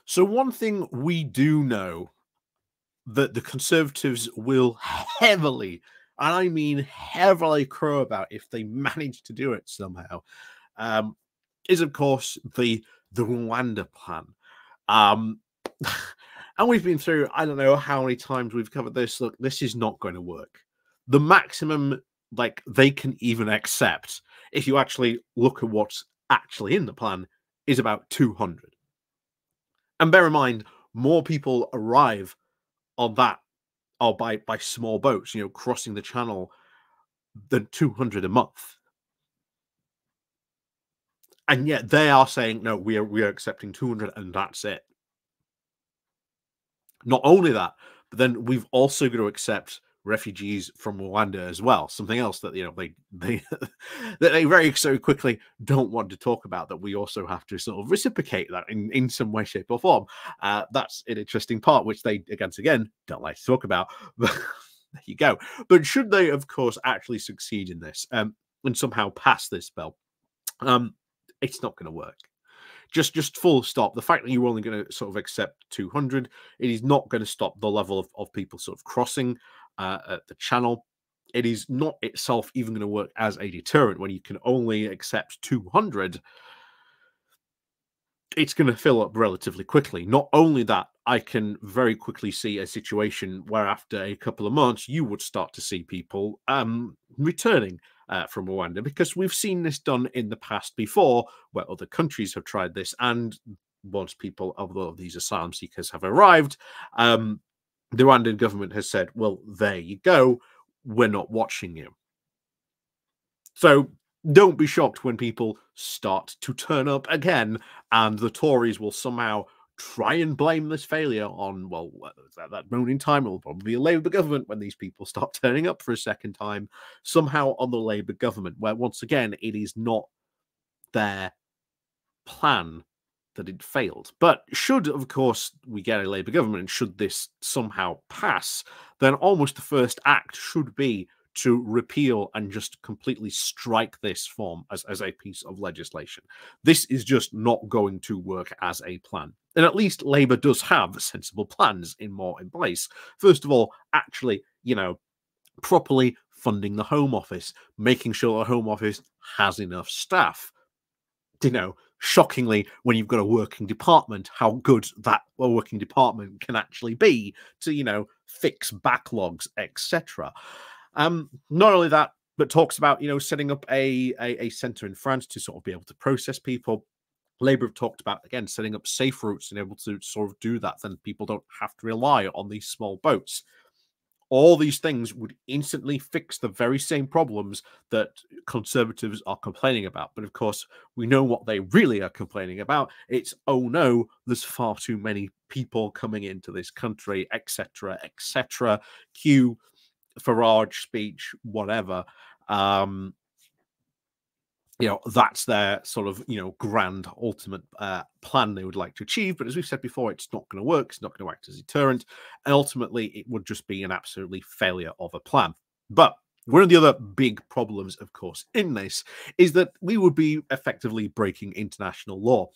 So one thing we do know that the Conservatives will heavily, and I mean heavily, crow about if they manage to do it somehow, um, is of course the Rwanda plan. Um, and we've been through, I don't know how many times we've covered this. Look, this is not going to work. The maximum, like, they can even accept, if you actually look at what's actually in the plan, is about 200. And bear in mind, more people arrive on that or by small boats, crossing the channel than 200 a month. And yet they are saying, no, we are accepting 200 and that's it. Not only that, but then we've also got to accept refugees from Rwanda as well. Something else that they that they very so quickly don't want to talk about. That we also have to sort of reciprocate that in some way, shape, or form. That's an interesting part, which they again don't like to talk about. But there you go. But should they, of course, actually succeed in this and somehow pass this bill, it's not going to work. Just full stop. The fact that you're only going to sort of accept 200, it is not going to stop the level of people sort of crossing at the channel. It is not itself even going to work as a deterrent. When you can only accept 200, it's going to fill up relatively quickly. Not only that, I can very quickly see a situation where after a couple of months, you would start to see people returning from Rwanda, because we've seen this done in the past before, where other countries have tried this. And once people, although these asylum seekers have arrived, the Rwandan government has said, well, there you go, we're not watching you. So don't be shocked when people start to turn up again, and the Tories will somehow try and blame this failure on, well, at that moment in time, it will probably be a Labour government when these people start turning up for a second time, somehow on the Labour government, where once again, it is not their plan that it failed. But should, of course, we get a Labour government, and should this somehow pass, then almost the first act should be to repeal and just completely strike this form as a piece of legislation. This is just not going to work as a plan. And at least Labour does have sensible plans in place. First of all, actually, properly funding the Home Office, making sure the Home Office has enough staff. Shockingly, when you've got a working department, how good that working department can actually be to, fix backlogs, etc. Not only that, but talks about, setting up a centre in France to sort of be able to process people. Labour have talked about, again, setting up safe routes and able to sort of do that, then people don't have to rely on these small boats. All these things would instantly fix the very same problems that Conservatives are complaining about. But of course, we know what they really are complaining about. It's, oh no, there's far too many people coming into this country, etc., etc. Cue Farage speech, whatever. That's their sort of, grand ultimate plan they would like to achieve. But as we've said before, it's not going to work. It's not going to act as a deterrent. And ultimately, it would just be an absolutely failure of a plan. But one of the other big problems, of course, in this is that we would be effectively breaking international law.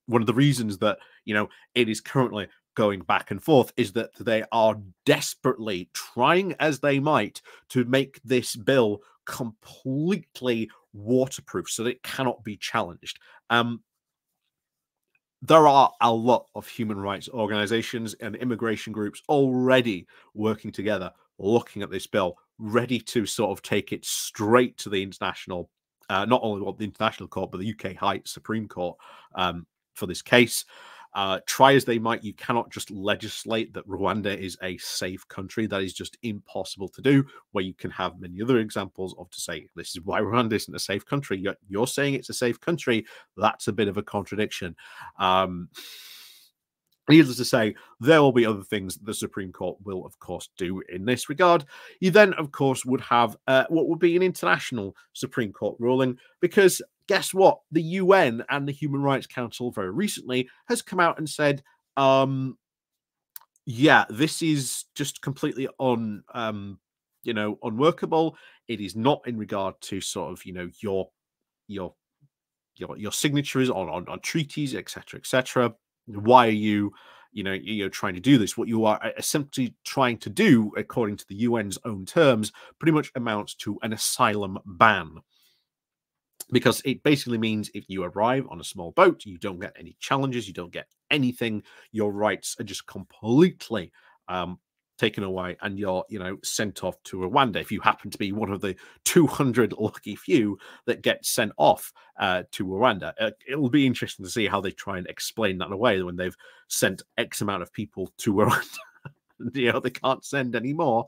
One of the reasons that, it is currently going back and forth is that they are desperately trying as they might to make this bill completely waterproof so that it cannot be challenged. There are a lot of human rights organizations and immigration groups already working together, looking at this bill, ready to sort of take it straight to the international, not only the international court, but the UK High Supreme Court for this case. Try as they might, you cannot just legislate that Rwanda is a safe country. That is just impossible to do, where you can have many other examples of to say, this is why Rwanda isn't a safe country. You're saying it's a safe country. That's a bit of a contradiction. Needless to say, there will be other things the Supreme Court will, of course, do in this regard. You then, of course, would have what would be an international Supreme Court ruling, because guess what? The UN and the Human Rights Council very recently has come out and said, yeah, this is just completely unworkable. It is not in regard to sort of, your signatures on treaties, etc., etc. Why are you, you're trying to do this? What you are essentially trying to do, according to the UN's own terms, pretty much amounts to an asylum ban. Because it basically means if you arrive on a small boat, you don't get any challenges, you don't get anything, your rights are just completely taken away, and you're, sent off to Rwanda if you happen to be one of the 200 lucky few that get sent off to Rwanda. It'll be interesting to see how they try and explain that away when they've sent X amount of people to Rwanda. They can't send any more.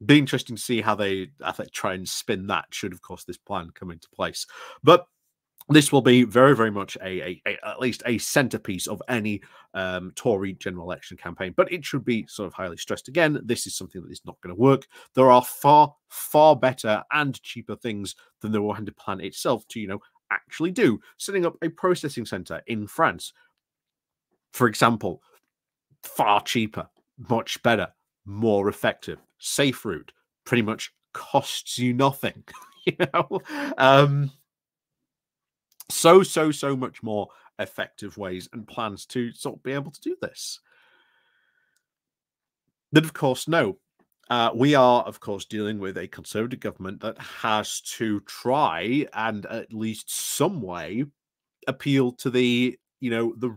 Be interesting to see how they try and spin that, should of course this plan come into place. But this will be very, very much at least a centerpiece of any Tory general election campaign. But it should be sort of highly stressed again. This is something that is not going to work. There are far, far better and cheaper things than the Rwanda plan itself to, actually do. Setting up a processing center in France, for example, far cheaper, much better, more effective, safe route, pretty much costs you nothing. So much more effective ways and plans to sort of be able to do this. Then, of course, no. We are, of course, dealing with a Conservative government that has to try and at least some way appeal to the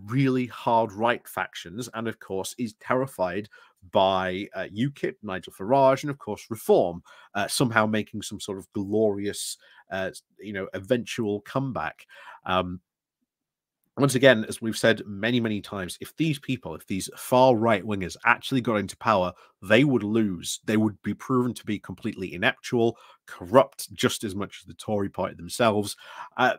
really hard right factions, and of course is terrified by UKIP, Nigel Farage, and of course Reform, somehow making some sort of glorious, eventual comeback. Once again, as we've said many, many times, if these far right wingers actually got into power, they would lose. They would be proven to be completely ineptual, corrupt just as much as the Tory party themselves, and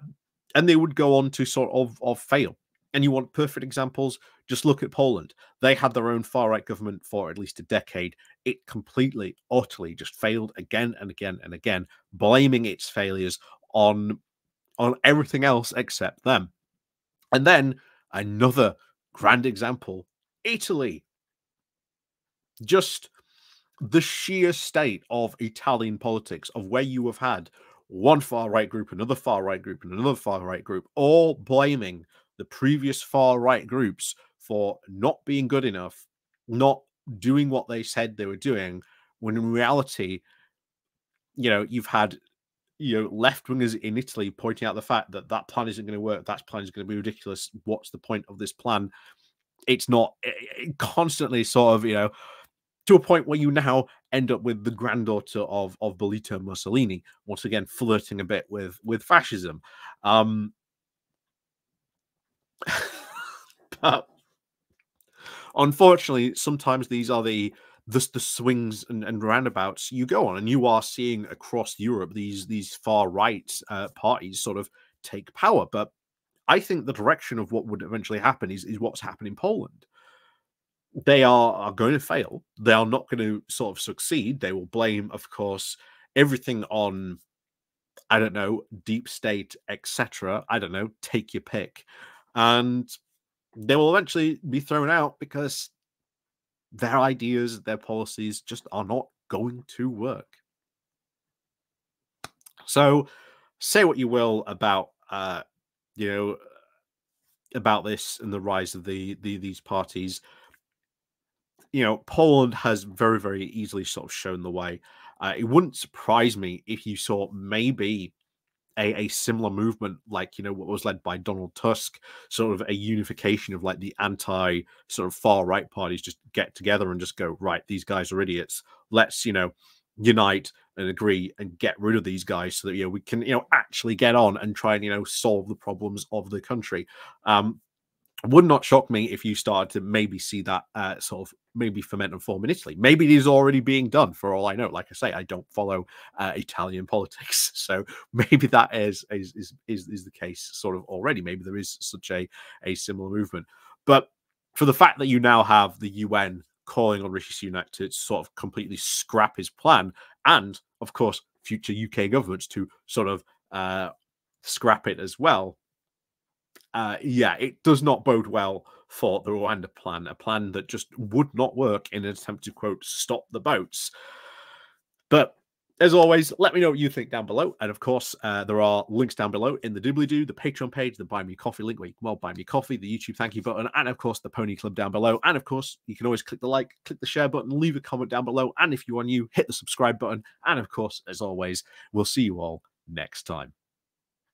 they would go on to sort of fail. And you want perfect examples? Just look at Poland. They had their own far-right government for at least a decade. It completely, utterly just failed again and again and again, blaming its failures on everything else except them. And then another grand example, Italy. Just the sheer state of Italian politics, of where you have had one far-right group, another far-right group, and another far-right group, all blaming the previous far-right groups for not being good enough, not doing what they said they were doing, when in reality, you've had left-wingers in Italy pointing out the fact that that plan isn't going to work, that plan is going to be ridiculous, what's the point of this plan? It's not. Constantly sort of, to a point where you now end up with the granddaughter of Benito Mussolini, once again flirting a bit with fascism. But unfortunately, sometimes these are the swings and roundabouts you go on, and you are seeing across Europe these far right parties sort of take power. But I think the direction of what would eventually happen is what's happened in Poland. They are going to fail. They are not going to sort of succeed. They will blame, of course, everything on, I don't know, deep state, etc. I don't know, take your pick. And they will eventually be thrown out because their ideas, their policies just are not going to work. So say what you will about, about this and the rise of these parties. Poland has very, very easily sort of shown the way. It wouldn't surprise me if you saw maybe a similar movement, like, what was led by Donald Tusk, sort of a unification of like the anti sort of far right parties just get together and just go, right, these guys are idiots. Let's, unite and agree and get rid of these guys so that, we can, actually get on and try and, solve the problems of the country. Would not shock me if you started to maybe see that sort of maybe ferment and form in Italy. Maybe it is already being done, for all I know. Like I say, I don't follow Italian politics, so maybe that is the case sort of already. Maybe there is such a similar movement. But for the fact that you now have the UN calling on Rishi Sunak to sort of completely scrap his plan, and of course future UK governments to sort of scrap it as well. Yeah, it does not bode well for the Rwanda plan, a plan that just would not work in an attempt to, quote, stop the boats. But As always, let me know what you think down below. And of course, there are links down below in the doobly-doo, the Patreon page, the Buy Me Coffee link where you can buy me coffee, the YouTube thank you button, and of course, the Pony Club down below. And of course, you can always click the like, click the share button, leave a comment down below. And if you are new, hit the subscribe button. And of course, as always, we'll see you all next time.